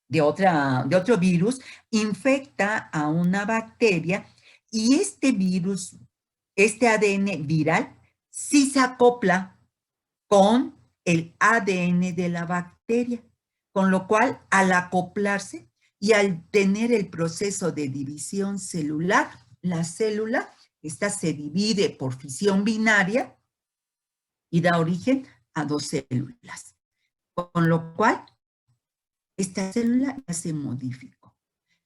de otro virus, infecta a una bacteria y este virus, este ADN viral, sí se acopla con el ADN de la bacteria, con lo cual al acoplarse y al tener el proceso de división celular, la célula, esta se divide por fisión binaria y da origen a dos células, con lo cual esta célula ya se modificó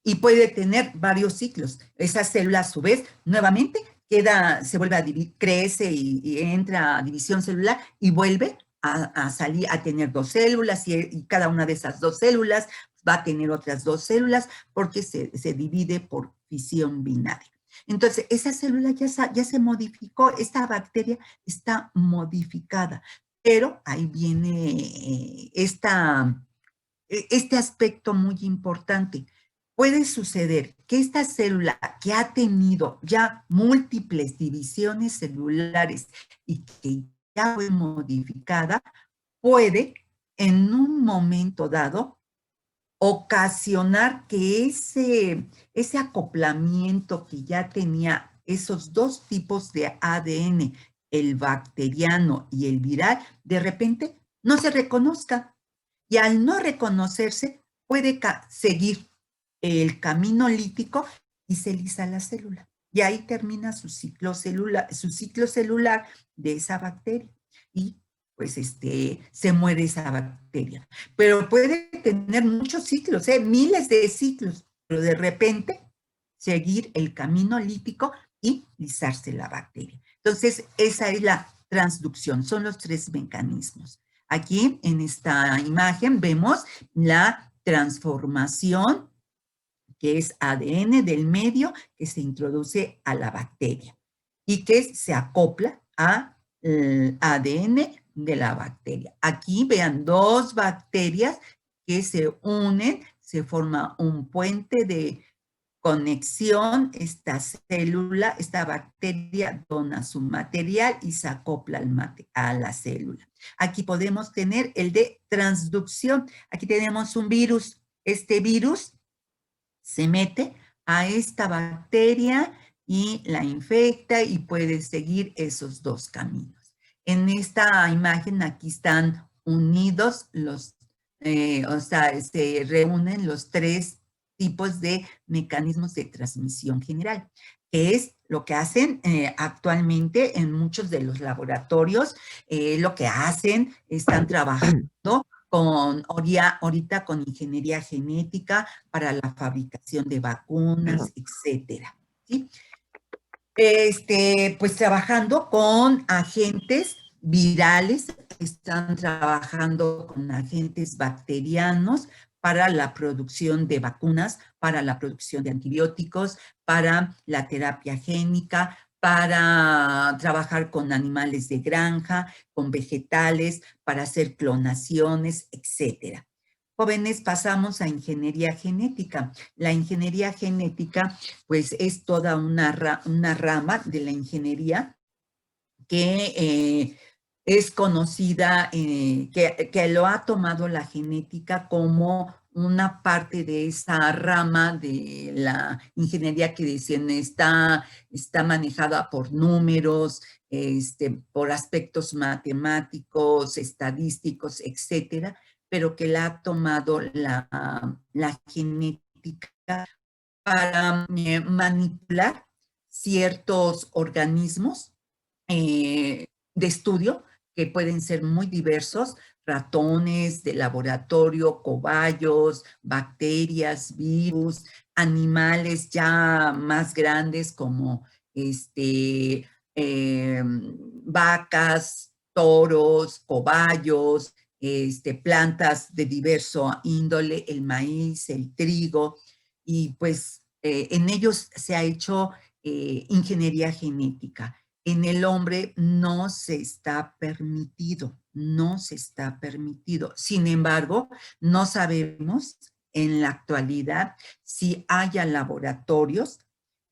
y puede tener varios ciclos. Esa célula a su vez nuevamente queda, se vuelve a dividir, crece y entra a división celular y vuelve a salir a tener dos células y cada una de esas dos células va a tener otras dos células porque se divide por fisión binaria. Entonces, esa célula ya se modificó, esta bacteria está modificada, pero ahí viene este aspecto muy importante. Puede suceder que esta célula que ha tenido ya múltiples divisiones celulares y que ya fue modificada, puede en un momento dado ocasionar que ese acoplamiento que ya tenía esos dos tipos de ADN, el bacteriano y el viral, de repente no se reconozca. Y al no reconocerse, puede seguir el camino lítico y se lisa la célula. Y ahí termina su ciclo celular de esa bacteria. Y pues se muere esa bacteria. Pero puede tener muchos ciclos, miles de ciclos, pero de repente seguir el camino lítico y lisarse la bacteria. Entonces, esa es la transducción, son los tres mecanismos. Aquí en esta imagen vemos la transformación, que es ADN del medio que se introduce a la bacteria y que se acopla a ADN de la bacteria. Aquí vean dos bacterias que se unen, se forma un puente de conexión, esta célula, esta bacteria dona su material y se acopla a la célula. Aquí podemos tener el de transducción. Aquí tenemos un virus. Este virus se mete a esta bacteria y la infecta y puede seguir esos dos caminos. En esta imagen aquí están unidos o sea, se reúnen los tres tipos de mecanismos de transmisión general, que es lo que hacen actualmente en muchos de los laboratorios, lo que hacen, están trabajando ahorita con ingeniería genética para la fabricación de vacunas, etcétera, ¿sí? Pues trabajando con agentes virales, están trabajando con agentes bacterianos para la producción de vacunas, para la producción de antibióticos, para la terapia génica, para trabajar con animales de granja, con vegetales, para hacer clonaciones, etcétera. Jóvenes, pasamos a ingeniería genética. La ingeniería genética, pues, es toda una rama de la ingeniería que es conocida, que lo ha tomado la genética como una parte de esa rama de la ingeniería que dicen está manejada por números, por aspectos matemáticos, estadísticos, etcétera, pero que la ha tomado la genética para manipular ciertos organismos de estudio que pueden ser muy diversos, ratones de laboratorio, cobayos, bacterias, virus, animales ya más grandes como vacas, toros, cobayos, plantas de diverso índole, el maíz, el trigo, y pues en ellos se ha hecho ingeniería genética. En el hombre no se está permitido, no se está permitido. Sin embargo, no sabemos en la actualidad si haya laboratorios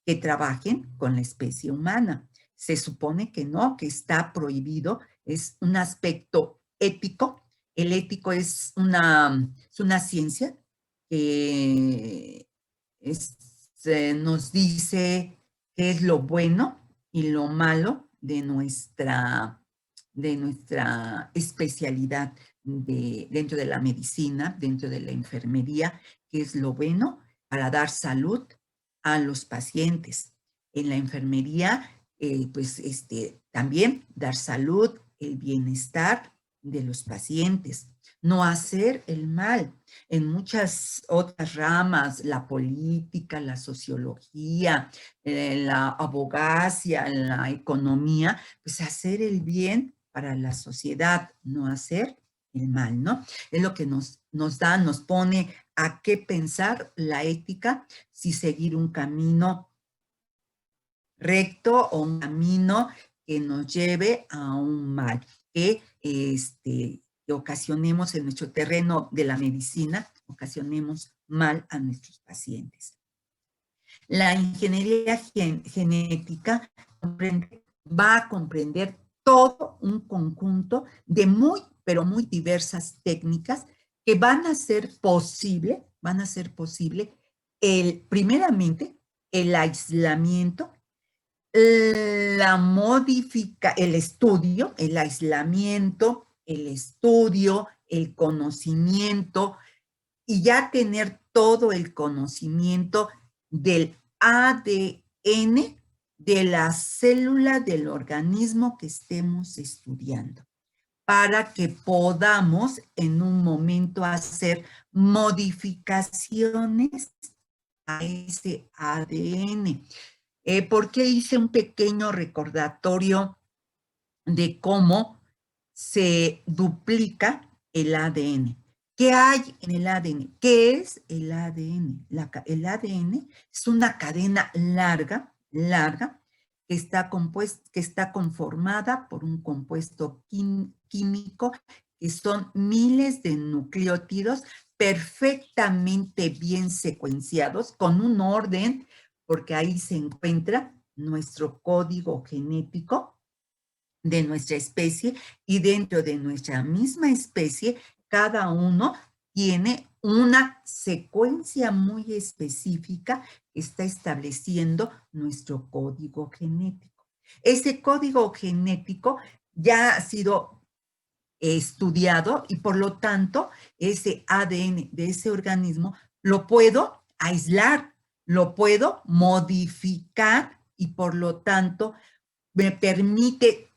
que trabajen con la especie humana. Se supone que no, que está prohibido, es un aspecto ético. El ético es una ciencia que nos dice qué es lo bueno y lo malo de nuestra especialidad dentro de la medicina, dentro de la enfermería, qué es lo bueno para dar salud a los pacientes. En la enfermería, pues también dar salud, el bienestar de los pacientes, no hacer el mal. En muchas otras ramas, la política, la sociología, la abogacía, la economía, pues hacer el bien para la sociedad, no hacer el mal, ¿no? Es lo que nos pone a qué pensar la ética, si seguir un camino recto o un camino que nos lleve a un mal, que ocasionemos en nuestro terreno de la medicina, ocasionemos mal a nuestros pacientes. La ingeniería genética va a comprender todo un conjunto de muy, pero muy diversas técnicas que van a ser posible, primeramente, el aislamiento, el aislamiento, el estudio, el conocimiento, y ya tener todo el conocimiento del ADN de la célula del organismo que estemos estudiando, para que podamos en un momento hacer modificaciones a ese ADN. ¿Por qué hice un pequeño recordatorio de cómo se duplica el ADN? ¿Qué hay en el ADN? ¿Qué es el ADN? El ADN es una cadena larga, que está conformada por un compuesto químico que son miles de nucleótidos perfectamente bien secuenciados, con un orden, porque ahí se encuentra nuestro código genético de nuestra especie, y dentro de nuestra misma especie, cada uno tiene una secuencia muy específica que está estableciendo nuestro código genético. Ese código genético ya ha sido estudiado y por lo tanto ese ADN de ese organismo lo puedo aislar, lo puedo modificar y por lo tanto me permite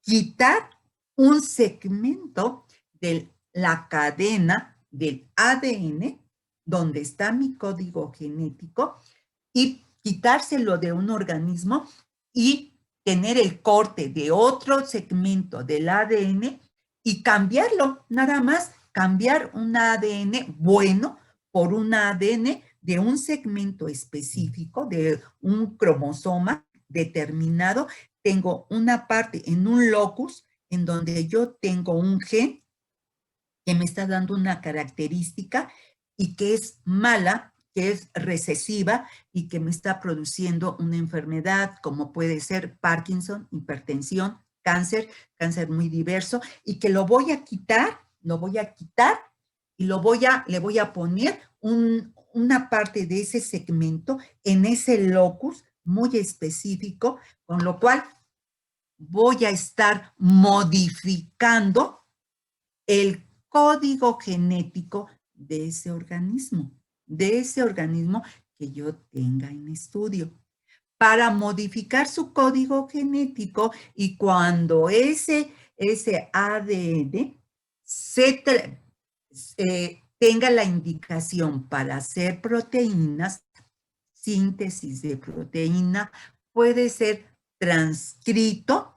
quitar un segmento de la cadena del ADN donde está mi código genético y quitárselo de un organismo y tener el corte de otro segmento del ADN y cambiarlo, nada más cambiar un ADN bueno por un ADN de un segmento específico, de un cromosoma determinado. Tengo una parte en un locus en donde yo tengo un gen que me está dando una característica y que es mala, que es recesiva y que me está produciendo una enfermedad como puede ser Parkinson, hipertensión, cáncer muy diverso, y que lo voy a quitar y le voy a poner una parte de ese segmento en ese locus muy específico, con lo cual voy a estar modificando el código genético de ese organismo que yo tenga en estudio, para modificar su código genético, y cuando ese ADN tenga la indicación para hacer proteínas, síntesis de proteína, puede ser transcrito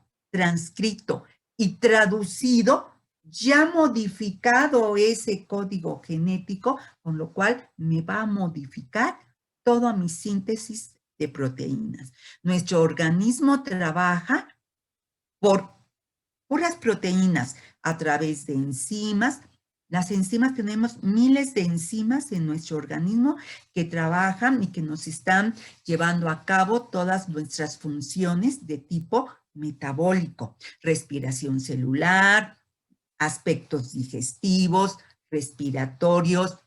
y traducido, ya modificado ese código genético, con lo cual me va a modificar toda mi síntesis de proteínas. Nuestro organismo trabaja por puras proteínas a través de enzimas. Las enzimas, tenemos miles de enzimas en nuestro organismo que trabajan y que nos están llevando a cabo todas nuestras funciones de tipo metabólico, respiración celular, aspectos digestivos, respiratorios,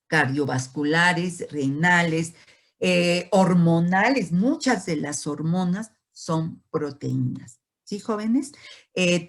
cardiovasculares, renales, hormonales. Muchas de las hormonas son proteínas. ¿Sí, jóvenes?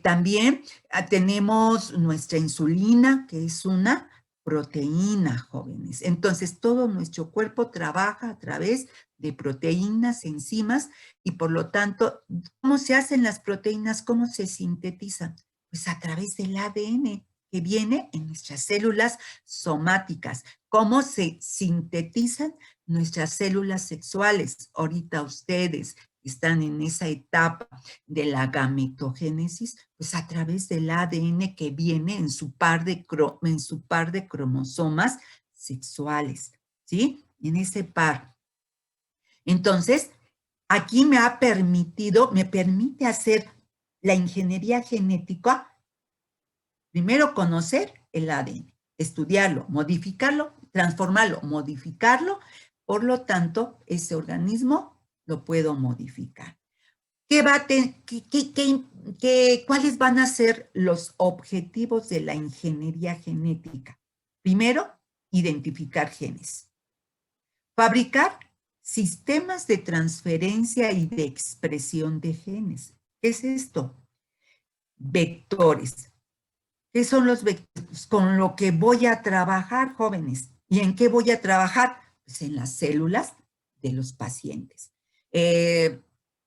También tenemos nuestra insulina, que es una proteína, jóvenes. Entonces, todo nuestro cuerpo trabaja a través de proteínas, enzimas, y por lo tanto, ¿cómo se hacen las proteínas? ¿Cómo se sintetizan? Pues a través del ADN que viene en nuestras células somáticas. ¿Cómo se sintetizan nuestras células sexuales? Ahorita ustedes están en esa etapa de la gametogénesis, pues a través del ADN que viene en su par de cromosomas sexuales, ¿sí? En ese par. Entonces, aquí me permite hacer la ingeniería genética, primero conocer el ADN, estudiarlo, modificarlo, transformarlo, modificarlo, por lo tanto, ese organismo lo puedo modificar. ¿Cuáles van a ser los objetivos de la ingeniería genética? Primero, identificar genes. Fabricar sistemas de transferencia y de expresión de genes. ¿Qué es esto? Vectores. ¿Qué son los vectores? Con lo que voy a trabajar, jóvenes. ¿Y en qué voy a trabajar? Pues en las células de los pacientes.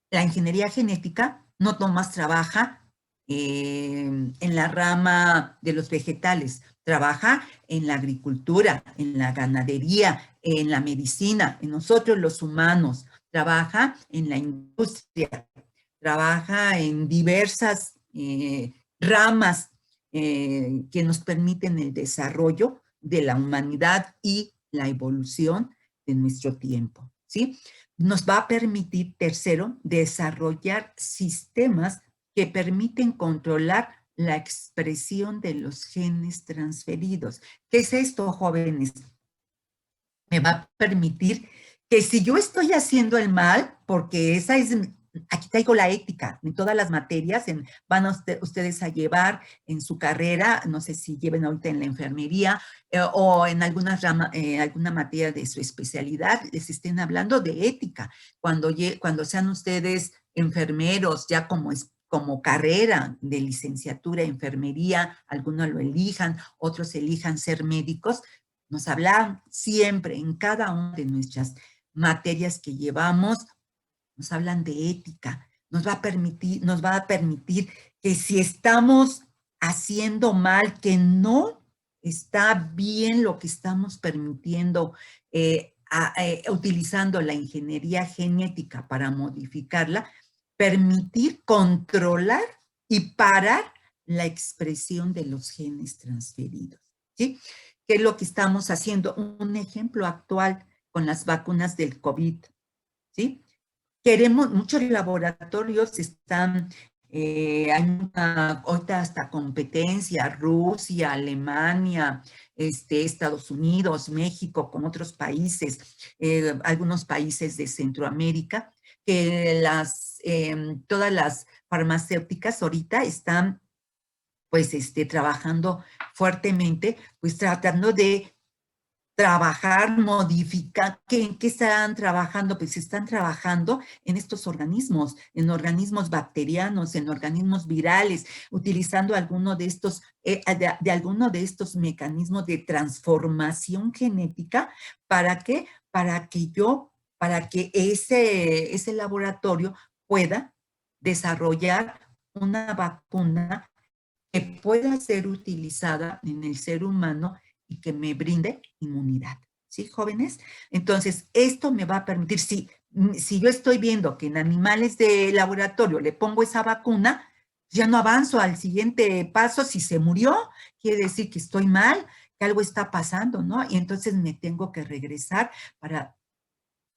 La ingeniería genética no nomás trabaja en la rama de los vegetales, trabaja en la agricultura, en la ganadería, en la medicina, en nosotros los humanos, trabaja en la industria, trabaja en diversas ramas que nos permiten el desarrollo de la humanidad y la evolución de nuestro tiempo, ¿sí? Nos va a permitir, tercero, desarrollar sistemas que permiten controlar la expresión de los genes transferidos. ¿Qué es esto, jóvenes? Me va a permitir que si yo estoy haciendo el mal, porque esa es, aquí traigo la ética, en todas las materias van a ustedes a llevar en su carrera, no sé si lleven ahorita en la enfermería o en alguna materia de su especialidad, les estén hablando de ética. Cuando sean ustedes enfermeros, ya como carrera de licenciatura, enfermería, algunos lo elijan, otros elijan ser médicos, nos hablan siempre en cada una de nuestras materias que llevamos, nos hablan de ética, nos va a permitir que si estamos haciendo mal, que no está bien lo que estamos permitiendo, utilizando la ingeniería genética para modificarla, permitir controlar y parar la expresión de los genes transferidos, ¿sí? ¿Qué es lo que estamos haciendo? Un ejemplo actual con las vacunas del COVID, ¿sí? Muchos laboratorios están, hay ahorita hasta competencia, Rusia, Alemania, Estados Unidos, México, con otros países, algunos países de Centroamérica, que todas las farmacéuticas ahorita están pues trabajando fuertemente, pues tratando de trabajar, modificar. ¿En qué están trabajando? Pues están trabajando en estos organismos, en organismos bacterianos, en organismos virales, utilizando alguno de estos, alguno de estos mecanismos de transformación genética. ¿Para qué? Para que ese laboratorio pueda desarrollar una vacuna que pueda ser utilizada en el ser humano y que me brinde inmunidad. ¿Sí, jóvenes? Entonces, esto me va a permitir, si yo estoy viendo que en animales de laboratorio le pongo esa vacuna, ya no avanzo al siguiente paso. Si se murió, quiere decir que estoy mal, que algo está pasando, ¿no? Y entonces me tengo que regresar para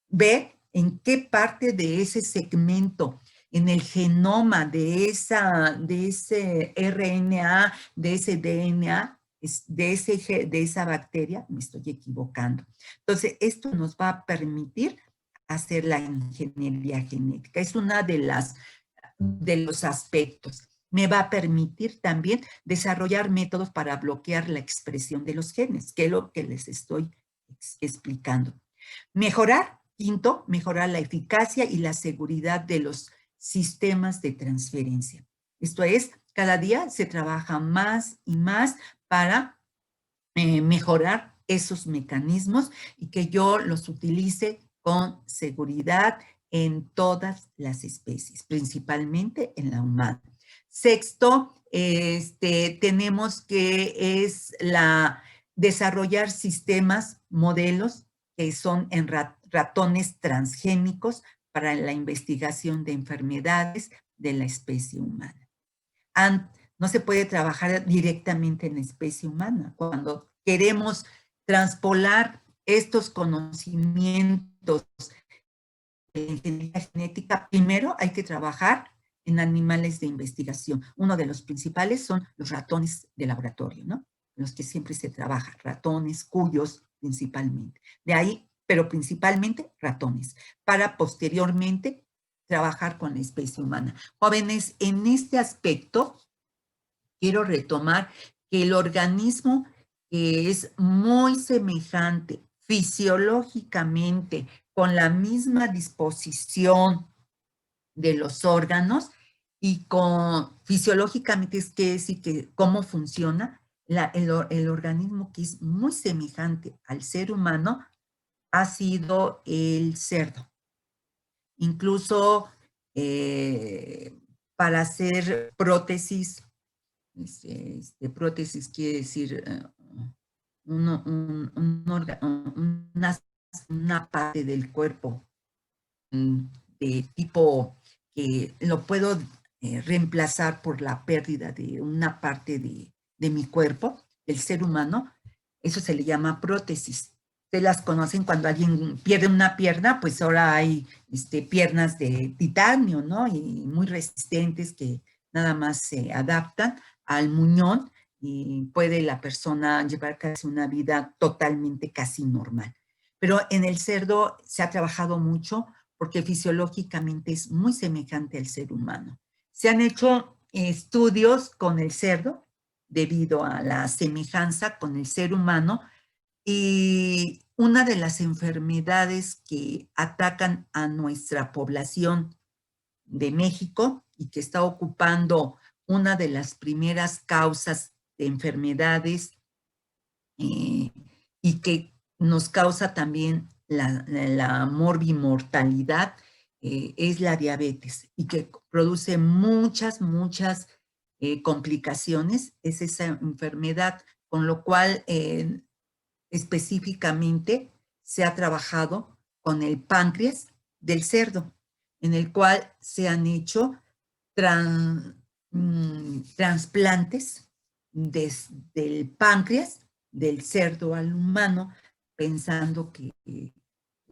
ver en qué parte de ese segmento, en el genoma de ese RNA, de ese DNA, de esa bacteria, me estoy equivocando. Entonces, esto nos va a permitir hacer la ingeniería genética. Es una de los aspectos. me va a permitir también desarrollar métodos para bloquear la expresión de los genes, que es lo que les estoy explicando. Mejorar, quinto, mejorar la eficacia y la seguridad de los sistemas de transferencia. Esto es, cada día se trabaja más y más para mejorar esos mecanismos y que yo los utilice con seguridad en todas las especies, principalmente en la humana. Sexto, tenemos que es desarrollar sistemas, modelos que son en ratones transgénicos para la investigación de enfermedades de la especie humana. No se puede trabajar directamente en la especie humana. Cuando queremos transpolar estos conocimientos de ingeniería genética, primero hay que trabajar en animales de investigación. Uno de los principales son los ratones de laboratorio, ¿no? Los que siempre se trabaja, ratones, cuyos principalmente. De ahí, pero principalmente ratones, para posteriormente trabajar con la especie humana. Jóvenes, en este aspecto, quiero retomar que el organismo es muy semejante fisiológicamente, con la misma disposición de los órganos y con fisiológicamente es que decir que cómo funciona el organismo, que es muy semejante al ser humano, ha sido el cerdo. Incluso para hacer prótesis, prótesis quiere decir una parte del cuerpo de tipo que lo puedo reemplazar por la pérdida de una parte de mi cuerpo, del ser humano. Eso se le llama prótesis. Ustedes las conocen cuando alguien pierde una pierna, pues ahora hay piernas de titanio, ¿no? Y muy resistentes que nada más se adaptan al muñón y puede la persona llevar casi una vida totalmente casi normal. Pero en el cerdo se ha trabajado mucho porque fisiológicamente es muy semejante al ser humano. Se han hecho estudios con el cerdo debido a la semejanza con el ser humano y una de las enfermedades que atacan a nuestra población de México y que está ocupando una de las primeras causas de enfermedades y que nos causa también la morbimortalidad, es la diabetes y que produce muchas complicaciones, es esa enfermedad, con lo cual específicamente se ha trabajado con el páncreas del cerdo, en el cual se han hecho trasplantes desde el páncreas del cerdo al humano, pensando que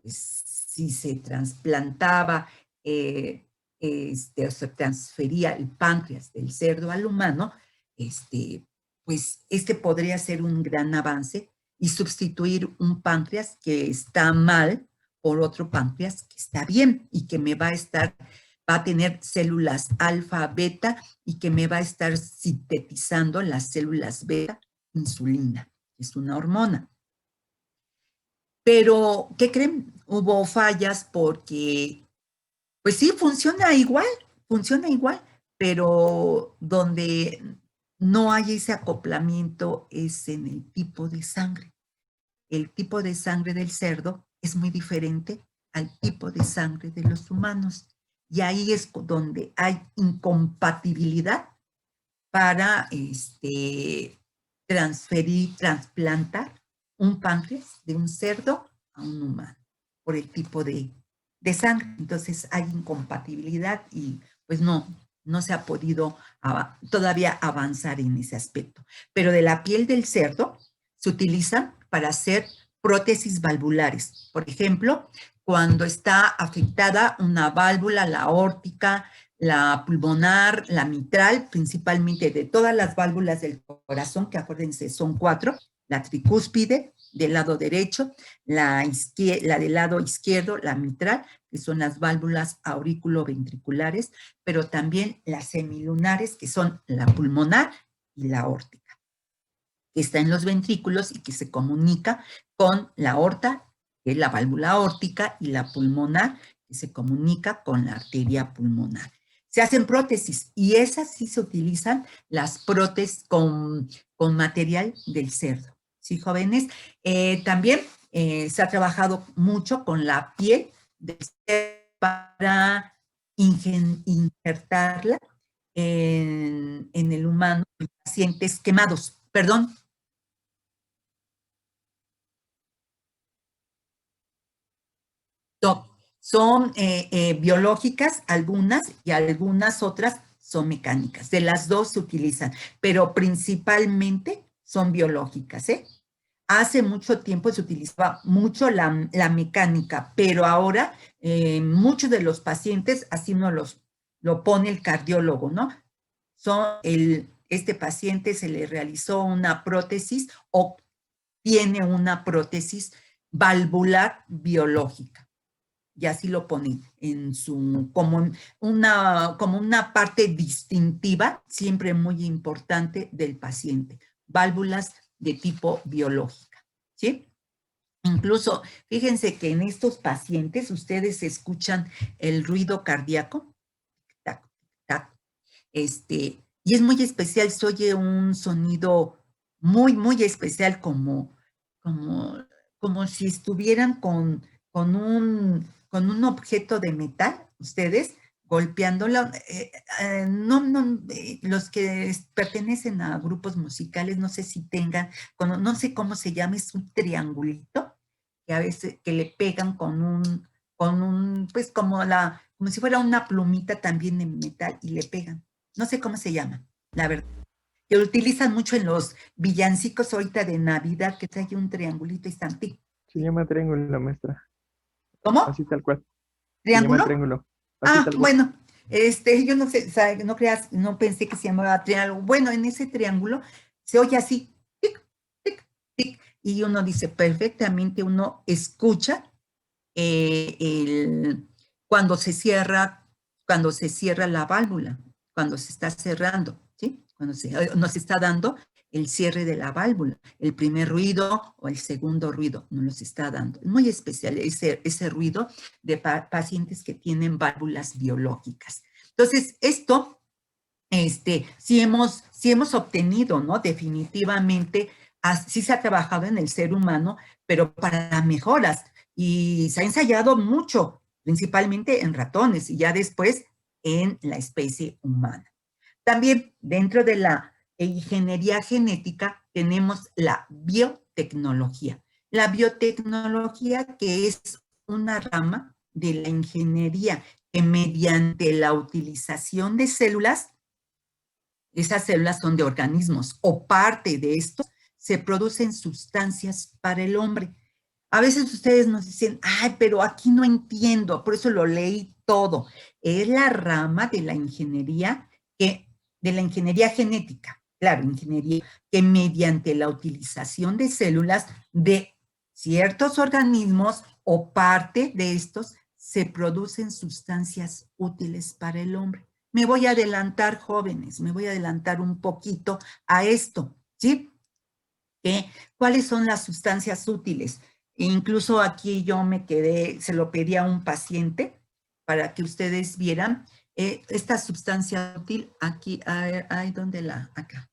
si se trasplantaba o se transfería el páncreas del cerdo al humano, pues podría ser un gran avance y sustituir un páncreas que está mal por otro páncreas que está bien y que va a tener células alfa, beta y que me va a estar sintetizando las células beta insulina, que es una hormona. Pero, ¿qué creen? Hubo fallas porque, pues sí, funciona igual, pero donde no hay ese acoplamiento es en el tipo de sangre. El tipo de sangre del cerdo es muy diferente al tipo de sangre de los humanos. Y ahí es donde hay incompatibilidad para trasplantar un páncreas de un cerdo a un humano por el tipo de sangre. Entonces hay incompatibilidad y pues no se ha podido todavía avanzar en ese aspecto. Pero de la piel del cerdo se utilizan para hacer prótesis valvulares. Por ejemplo, cuando está afectada una válvula, la aórtica, la pulmonar, la mitral, principalmente de todas las válvulas del corazón, que acuérdense, son 4, la tricúspide del lado derecho, la del lado izquierdo, la mitral, que son las válvulas auriculoventriculares, pero también las semilunares, que son la pulmonar y la aórtica, que está en los ventrículos y que se comunica con la aorta, que es la válvula aórtica, y la pulmonar, que se comunica con la arteria pulmonar. Se hacen prótesis y esas sí se utilizan las prótesis con material del cerdo. ¿Sí, jóvenes? También se ha trabajado mucho con la piel del cerdo para injertarla en el humano en pacientes quemados. Perdón. No, son biológicas algunas y algunas otras son mecánicas. De las dos se utilizan, pero principalmente son biológicas, ¿eh? Hace mucho tiempo se utilizaba mucho la mecánica, pero ahora muchos de los pacientes, así no lo pone el cardiólogo, ¿no? Este paciente se le realizó una prótesis o tiene una prótesis valvular biológica y así lo ponen en como una parte distintiva, siempre muy importante del paciente, válvulas de tipo biológica, ¿sí? Incluso, fíjense que en estos pacientes ustedes escuchan el ruido cardíaco, tac, tac, y es muy especial, se oye un sonido muy, muy especial como, como si estuvieran con un objeto de metal, ustedes golpeándolo. Los que pertenecen a grupos musicales, no sé si tengan, no sé cómo se llama, es un triangulito que a veces que le pegan pues como si fuera una plumita también de metal y le pegan. No sé cómo se llama, la verdad. Que lo utilizan mucho en los villancicos ahorita de Navidad, que trae un triangulito y están. Se llama triángulo, maestra. ¿Cómo? Así tal cual. Se llama ¿Triángulo? triángulo. Así Ah, tal cual. bueno, yo no sé, o sea, no creas, no pensé que se llamaba triángulo. Bueno, en ese triángulo se oye así, tic, tic, tic, y uno dice perfectamente, uno escucha el, cuando se cierra, cuando se cierra la válvula, cuando se está cerrando, ¿sí? Cuando nos está dando el cierre de la válvula, el primer ruido o el segundo ruido, nos los está dando. Es muy especial ese ruido de pacientes que tienen válvulas biológicas. Entonces, esto, sí hemos obtenido, ¿no? Definitivamente, sí se ha trabajado en el ser humano, pero para mejoras. Y se ha ensayado mucho, principalmente en ratones y ya después en la especie humana. También dentro de la ingeniería genética tenemos la biotecnología. La biotecnología que es una rama de la ingeniería que mediante la utilización de células, esas células son de organismos o parte de estos, se producen sustancias para el hombre. A veces ustedes nos dicen, ay, pero aquí no entiendo, por eso lo leí todo. Es la rama de la ingeniería de la ingeniería genética, claro, ingeniería que mediante la utilización de células de ciertos organismos o parte de estos se producen sustancias útiles para el hombre. Me voy a adelantar, jóvenes, me voy a adelantar un poquito a esto, ¿sí? ¿Cuáles son las sustancias útiles? E incluso aquí yo me quedé, se lo pedí a un paciente para que ustedes vieran esta sustancia útil aquí, hay donde acá,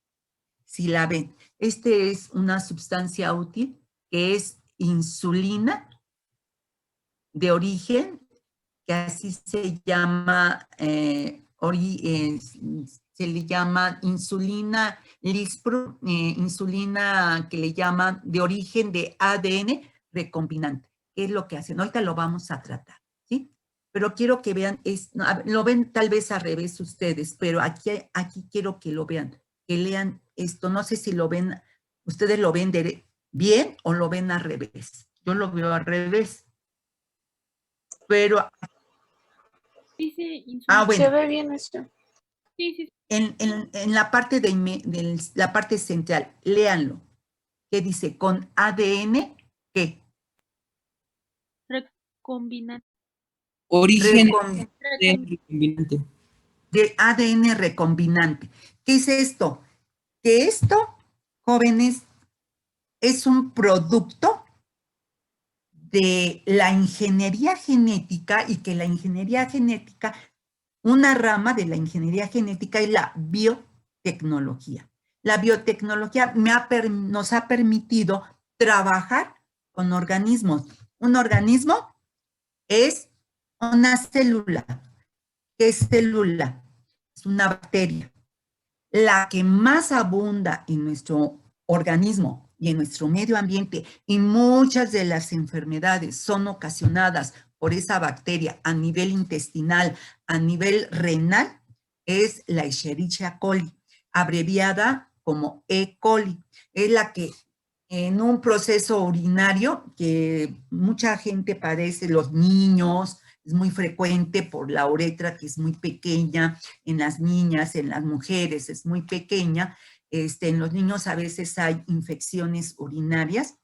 si la ven. Este es una sustancia útil que es insulina de origen, que así se llama, se le llama insulina lispro, insulina que le llaman de origen de ADN recombinante. ¿Qué es lo que hacen? Ahorita lo vamos a tratar, ¿sí? Pero quiero que vean, lo ven tal vez al revés ustedes, pero aquí quiero que lo vean, que lean esto. No sé si lo ven, ustedes lo ven bien o lo ven al revés. Yo lo veo al revés, pero Dice insulina. bueno, Se ve bien esto. Sí, sí. en la parte la parte central, léanlo. ¿Qué dice? Con ADN, ¿qué? Recombinante. Origen Recom- de recombinante. de ADN recombinante. ¿Qué es esto? Que esto, jóvenes, es un producto de la ingeniería genética y que la ingeniería genética, una rama de la ingeniería genética es la biotecnología. La biotecnología nos ha permitido trabajar con organismos. Un organismo es una célula. ¿Qué es célula? Es una bacteria. La que más abunda en nuestro organismo y en nuestro medio ambiente, y muchas de las enfermedades son ocasionadas por esa bacteria a nivel intestinal, a nivel renal, es la Escherichia coli, abreviada como E. coli. Es la que en un proceso urinario que mucha gente padece, los niños, es muy frecuente por la uretra que es muy pequeña, en las niñas, en las mujeres es muy pequeña, en los niños a veces hay infecciones urinarias,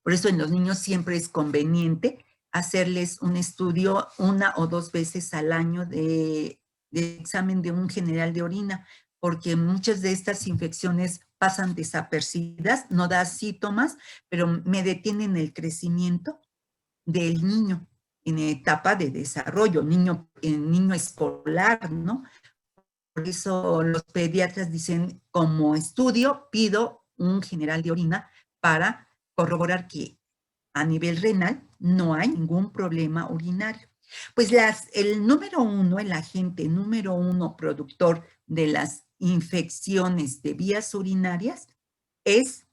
por eso en los niños siempre es conveniente hacerles un estudio 1 o 2 veces al año de examen de un general de orina, porque muchas de estas infecciones pasan desapercibidas, no da síntomas, pero me detienen el crecimiento del niño en etapa de desarrollo, niño escolar, ¿no? Por eso los pediatras dicen, como estudio, pido un general de orina para corroborar que a nivel renal no hay ningún problema urinario. Pues el número 1, el agente número 1 productor de las infecciones de vías urinarias es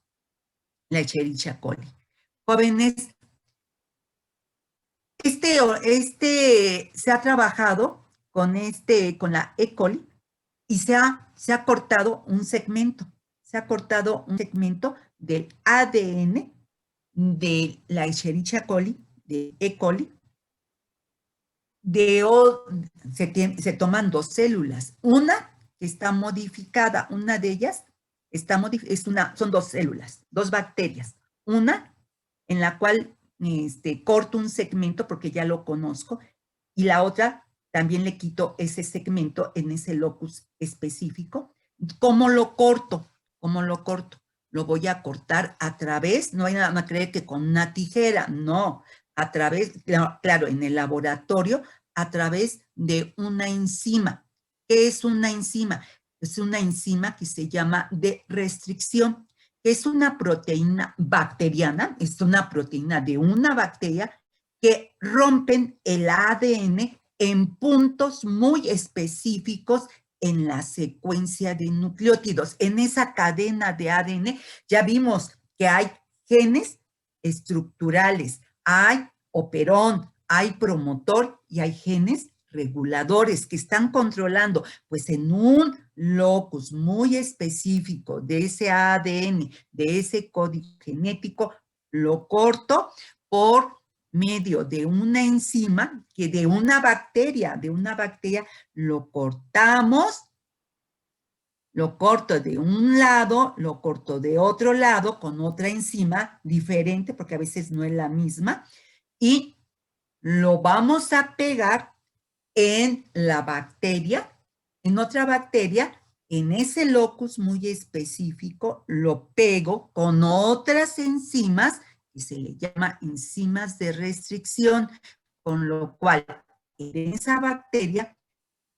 la Escherichia coli. Jóvenes, se ha trabajado con la E. coli y se ha cortado un segmento. Se ha cortado un segmento del ADN de la Escherichia coli, de E. coli. Se toman 2 células. Una que está modificada, una de ellas son 2 células, 2 bacterias. Una en la cual corto un segmento porque ya lo conozco, y la otra también le quito ese segmento en ese locus específico. ¿Cómo lo corto? ¿Cómo lo corto? Lo voy a cortar a través, no vayan a creer que con una tijera, no, a través, claro, en el laboratorio, a través de una enzima. ¿Qué es una enzima? Es una enzima que se llama de restricción. Es una proteína bacteriana, es una proteína de una bacteria que rompen el ADN en puntos muy específicos en la secuencia de nucleótidos. En esa cadena de ADN ya vimos que hay genes estructurales, hay operón, hay promotor y hay genes reguladores que están controlando, pues en un locus muy específico de ese ADN, de ese código genético, lo corto por medio de una enzima que de una bacteria lo cortamos, lo corto de un lado, lo corto de otro lado con otra enzima diferente, porque a veces no es la misma, y lo vamos a pegar en la bacteria, en otra bacteria, en ese locus muy específico, lo pego con otras enzimas que se le llama enzimas de restricción, con lo cual en esa bacteria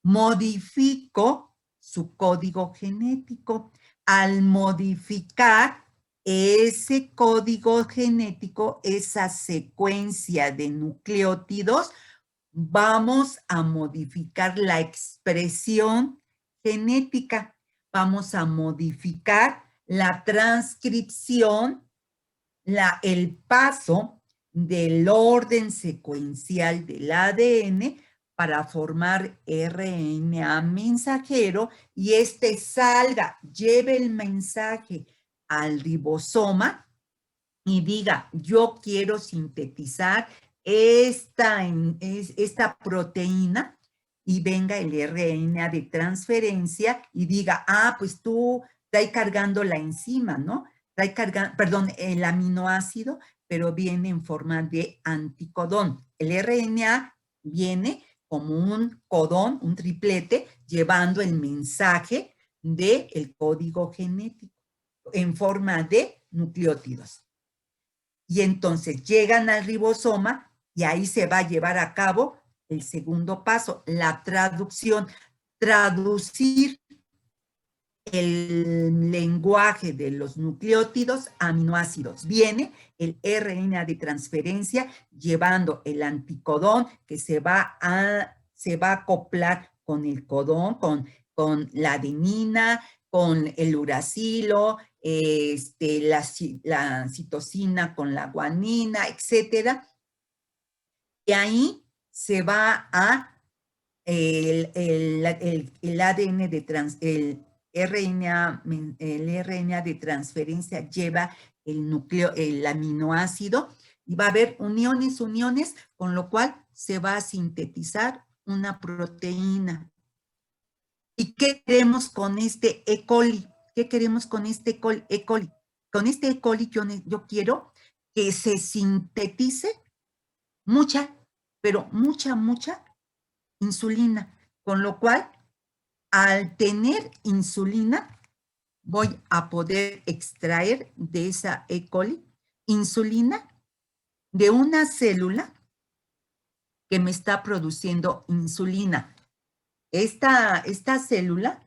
modifico su código genético. Al modificar ese código genético, esa secuencia de nucleótidos, vamos a modificar la expresión genética, vamos a modificar la transcripción, el paso del orden secuencial del ADN para formar RNA mensajero y lleve el mensaje al ribosoma y diga, yo quiero sintetizar esta proteína, y venga el RNA de transferencia y diga, pues tú estás cargando la enzima, ¿no? trae carga, perdón, el aminoácido, pero viene en forma de anticodón. El RNA viene como un codón, un triplete, llevando el mensaje del código genético en forma de nucleótidos. Y entonces llegan al ribosoma y ahí se va a llevar a cabo el segundo paso, la traducción. Traducir el lenguaje de los nucleótidos a aminoácidos. Viene el RNA de transferencia llevando el anticodón que se va a acoplar con el codón, con la adenina, con el uracilo, la citosina con la guanina, etcétera. Y ahí se va a el ADN de el RNA de transferencia lleva el aminoácido y va a haber uniones, con lo cual se va a sintetizar una proteína. ¿Y qué queremos con este E. coli? ¿Qué queremos con este E. coli? Con este E. coli yo quiero que se sintetice mucha, pero mucha insulina, con lo cual al tener insulina voy a poder extraer de esa E. coli insulina de una célula que me está produciendo insulina. Esta célula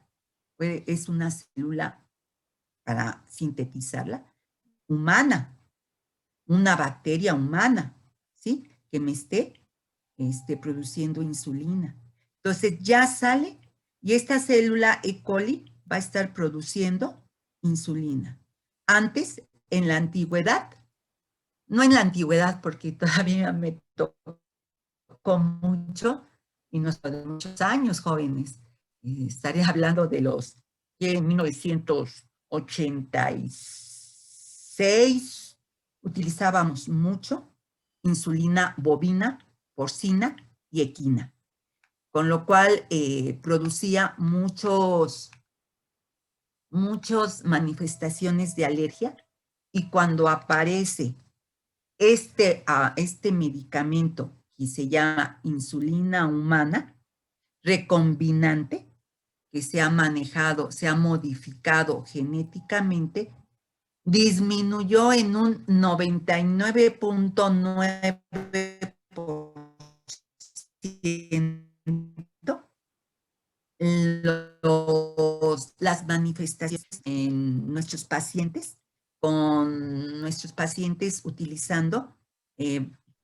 es una célula, para sintetizarla, humana, una bacteria humana, ¿sí? Que me esté produciendo insulina. Entonces ya sale y esta célula E. coli va a estar produciendo insulina. Antes, en la antigüedad, no en la antigüedad porque todavía me tocó mucho, y no de muchos años, jóvenes. Estaré hablando de los que en 1986 utilizábamos mucho insulina bovina, porcina y equina, con lo cual producía muchas manifestaciones de alergia, y cuando aparece este medicamento que se llama insulina humana recombinante, que se ha manejado, se ha modificado genéticamente, disminuyó en un 99.9% las manifestaciones en nuestros pacientes, con nuestros pacientes utilizando,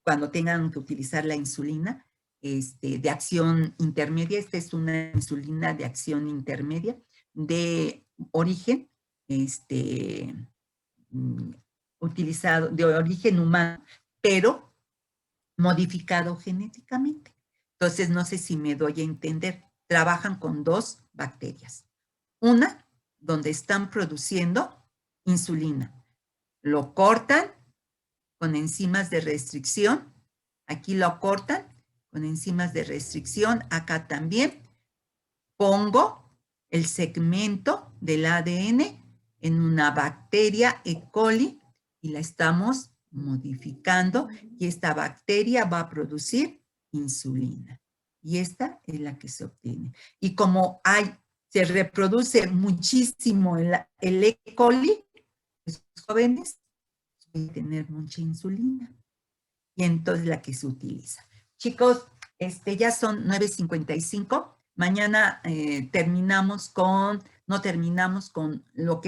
cuando tengan que utilizar la insulina de acción intermedia. Esta es una insulina de acción intermedia de origen utilizado, de origen humano, pero modificado genéticamente. Entonces, no sé si me doy a entender. Trabajan con dos bacterias. Una, donde están produciendo insulina. Lo cortan con enzimas de restricción. Aquí lo cortan con enzimas de restricción. Acá también. Pongo el segmento del ADN en una bacteria E. coli y la estamos modificando, y esta bacteria va a producir insulina. Y esta es la que se obtiene. Y como se reproduce muchísimo el E. coli, los jóvenes van a tener mucha insulina. Y entonces la que se utiliza. Chicos, ya son 9:55. Mañana no terminamos con lo que